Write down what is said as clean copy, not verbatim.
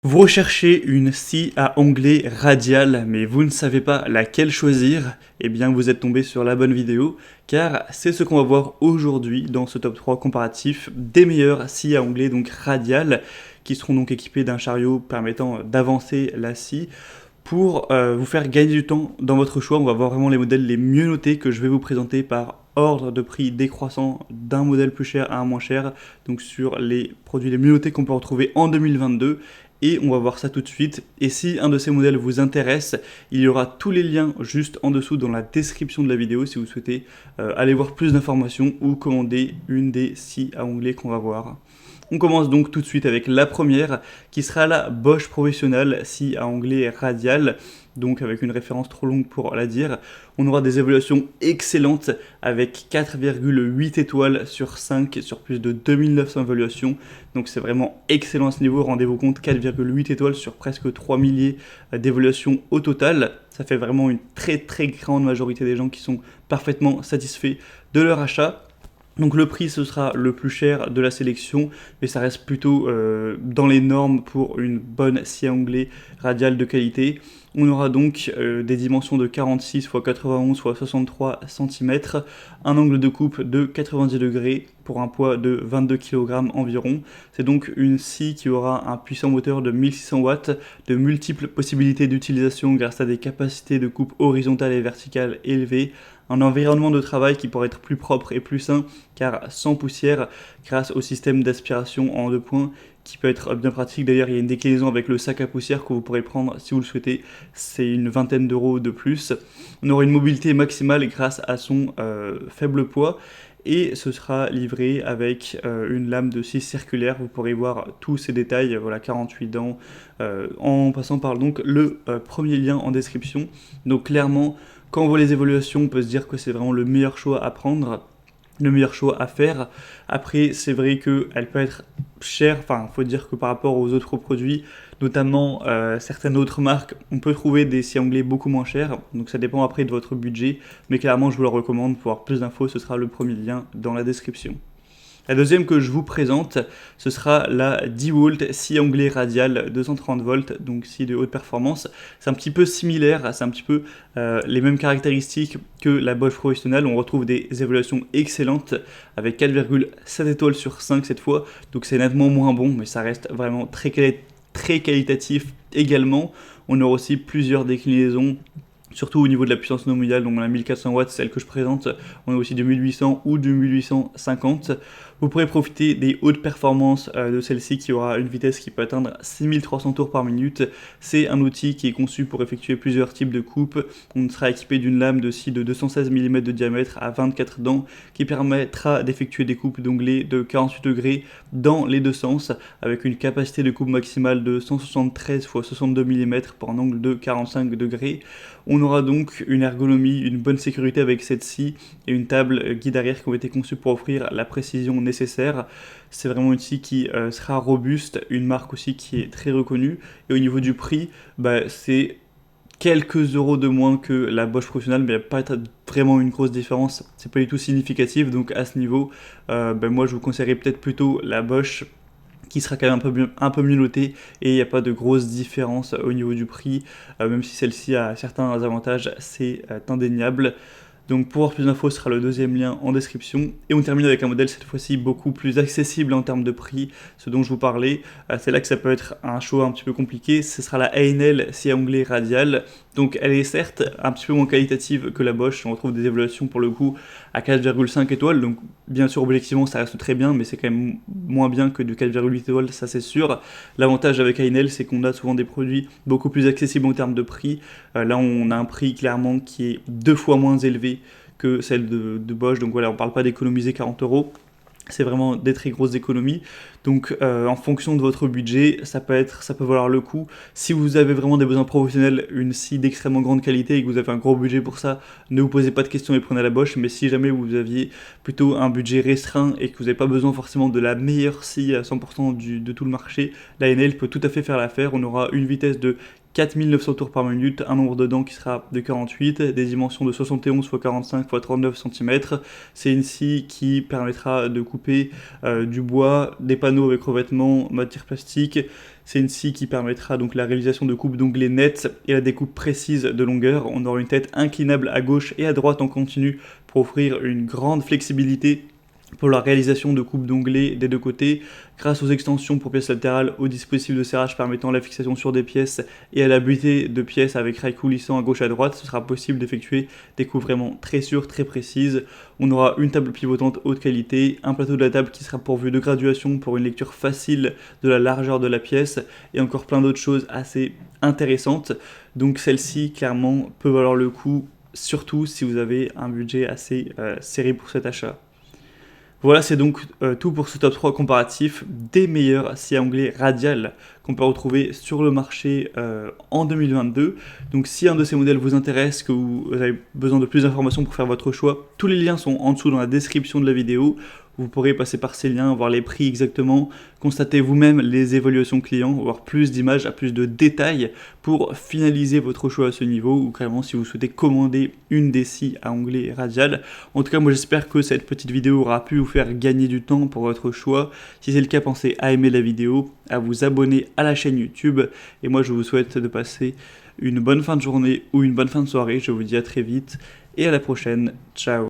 Vous recherchez une scie à onglet radial, mais vous ne savez pas laquelle choisir? Eh bien, vous êtes tombé sur la bonne vidéo, car c'est ce qu'on va voir aujourd'hui dans ce top 3 comparatif des meilleures scies à onglet donc radial, qui seront donc équipées d'un chariot permettant d'avancer la scie. Pour vous faire gagner du temps dans votre choix, on va voir vraiment les modèles les mieux notés que je vais vous présenter par ordre de prix décroissant d'un modèle plus cher à un moins cher, donc sur les produits les mieux notés qu'on peut retrouver en 2022. Et on va voir ça tout de suite. Et si un de ces modèles vous intéresse, il y aura tous les liens juste en dessous dans la description de la vidéo si vous souhaitez aller voir plus d'informations ou commander une des scies à onglet qu'on va voir. On commence donc tout de suite avec la première qui sera la Bosch Professional scie à onglet radial, donc avec une référence trop longue pour la dire. On aura des évaluations excellentes avec 4,8 étoiles sur 5 sur plus de 2900 évaluations, donc c'est vraiment excellent à ce niveau. Rendez-vous compte, 4,8 étoiles sur presque 3 milliers d'évaluations au total. Ça fait vraiment une très grande majorité des gens qui sont parfaitement satisfaits de leur achat. Donc le prix ce sera le plus cher de la sélection, mais ça reste plutôt dans les normes pour une bonne scie à onglet radiale de qualité. On aura donc des dimensions de 46 x 91 x 63 cm, un angle de coupe de 90 degrés pour un poids de 22 kg environ. C'est donc une scie qui aura un puissant moteur de 1600 watts, de multiples possibilités d'utilisation grâce à des capacités de coupe horizontale et verticale élevées, un environnement de travail qui pourrait être plus propre et plus sain car sans poussière grâce au système d'aspiration en 2 points qui peut être bien pratique. D'ailleurs, il y a une déclinaison avec le sac à poussière que vous pourrez prendre si vous le souhaitez, c'est une vingtaine d'euros de plus. On aura une mobilité maximale grâce à son faible poids et ce sera livré avec une lame de scie circulaire. Vous pourrez voir tous ces détails, voilà, 48 dents, en passant par donc le premier lien en description. Donc clairement, quand on voit les évaluations, on peut se dire que c'est vraiment le meilleur choix à prendre, le meilleur choix à faire. Après, c'est vrai qu'elle peut être chère, enfin, il faut dire que par rapport aux autres produits, notamment certaines autres marques, on peut trouver des scies anglais beaucoup moins chers, donc ça dépend après de votre budget, mais clairement, je vous la recommande. Pour avoir plus d'infos, ce sera le premier lien dans la description. La deuxième que je vous présente, ce sera la 10 volt scie à onglet radial 230 volts, donc scie de haute performance. C'est un petit peu similaire, c'est un petit peu les mêmes caractéristiques que la Bosch Professional. On retrouve des évaluations excellentes avec 4,7 étoiles sur 5 cette fois, donc c'est nettement moins bon, mais ça reste vraiment très qualitatif également. On aura aussi plusieurs déclinaisons, surtout au niveau de la puissance nominale. Donc on a 1400 watts, celle que je présente, on a aussi de 1800 ou de 1850. Vous pourrez profiter des hautes performances de celle-ci qui aura une vitesse qui peut atteindre 6300 tours par minute. C'est un outil qui est conçu pour effectuer plusieurs types de coupes. On sera équipé d'une lame de scie de 216 mm de diamètre à 24 dents qui permettra d'effectuer des coupes d'onglets de 48 degrés dans les deux sens avec une capacité de coupe maximale de 173 x 62 mm pour un angle de 45 degrés. On aura donc une ergonomie, une bonne sécurité avec cette scie et une table guide arrière qui ont été conçues pour offrir la précision nécessaire. C'est vraiment une scie qui sera robuste, une marque aussi qui est très reconnue. Et au niveau du prix, c'est quelques euros de moins que la Bosch Professional, mais il n'y a pas vraiment une grosse différence. C'est pas du tout significatif, donc à ce niveau, moi je vous conseillerais peut-être plutôt la Bosch, qui sera quand même un peu mieux notée, et il n'y a pas de grosse différence au niveau du prix, même si celle-ci a certains avantages, c'est indéniable. Donc pour avoir plus d'infos, ce sera le deuxième lien en description. Et on termine avec un modèle cette fois-ci beaucoup plus accessible en termes de prix, ce dont je vous parlais. C'est là que ça peut être un choix un petit peu compliqué. Ce sera la A&L scie à onglet radial. Donc elle est certes un petit peu moins qualitative que la Bosch. On retrouve des évaluations pour le coup à 4,5 étoiles. Donc bien sûr objectivement ça reste très bien, mais c'est quand même moins bien que du 4,8 étoiles, ça c'est sûr. L'avantage avec A&L, c'est qu'on a souvent des produits beaucoup plus accessibles en termes de prix. Là on a un prix clairement qui est 2 fois moins élevé que celle de Bosch, donc voilà, on ne parle pas d'économiser 40 euros, c'est vraiment des très grosses économies. Donc en fonction de votre budget, ça peut valoir le coup. Si vous avez vraiment des besoins professionnels, une scie d'extrêmement grande qualité et que vous avez un gros budget pour ça, ne vous posez pas de questions et prenez la Bosch. Mais si jamais vous aviez plutôt un budget restreint et que vous n'avez pas besoin forcément de la meilleure scie à 100% de tout le marché, la A&L peut tout à fait faire l'affaire. On aura une vitesse de 4900 tours par minute, un nombre de dents qui sera de 48, des dimensions de 71 x 45 x 39 cm. C'est une scie qui permettra de couper du bois, des panneaux panneau avec revêtement matière plastique. C'est une scie qui permettra donc la réalisation de coupes d'onglets nettes et la découpe précise de longueur. On aura une tête inclinable à gauche et à droite en continu pour offrir une grande flexibilité pour la réalisation de coupes d'onglets des deux côtés, grâce aux extensions pour pièces latérales, au dispositif de serrage permettant la fixation sur des pièces et à la butée de pièces avec rail coulissant à gauche et à droite, ce sera possible d'effectuer des coupes vraiment très sûres, très précises. On aura une table pivotante haute qualité, un plateau de la table qui sera pourvu de graduation pour une lecture facile de la largeur de la pièce et encore plein d'autres choses assez intéressantes. Donc celle-ci clairement peut valoir le coup, surtout si vous avez un budget assez serré pour cet achat. Voilà, c'est donc tout pour ce top 3 comparatif des meilleurs scies à onglet radiales qu'on peut retrouver sur le marché en 2022. Donc si un de ces modèles vous intéresse, que vous avez besoin de plus d'informations pour faire votre choix, tous les liens sont en dessous dans la description de la vidéo. Vous pourrez passer par ces liens, voir les prix exactement, constater vous-même les évaluations clients, voir plus d'images, à plus de détails pour finaliser votre choix à ce niveau, ou carrément si vous souhaitez commander une des scies à onglet radial. En tout cas, moi j'espère que cette petite vidéo aura pu vous faire gagner du temps pour votre choix. Si c'est le cas, pensez à aimer la vidéo, à vous abonner à la chaîne YouTube, et moi je vous souhaite de passer une bonne fin de journée ou une bonne fin de soirée. Je vous dis à très vite et à la prochaine. Ciao.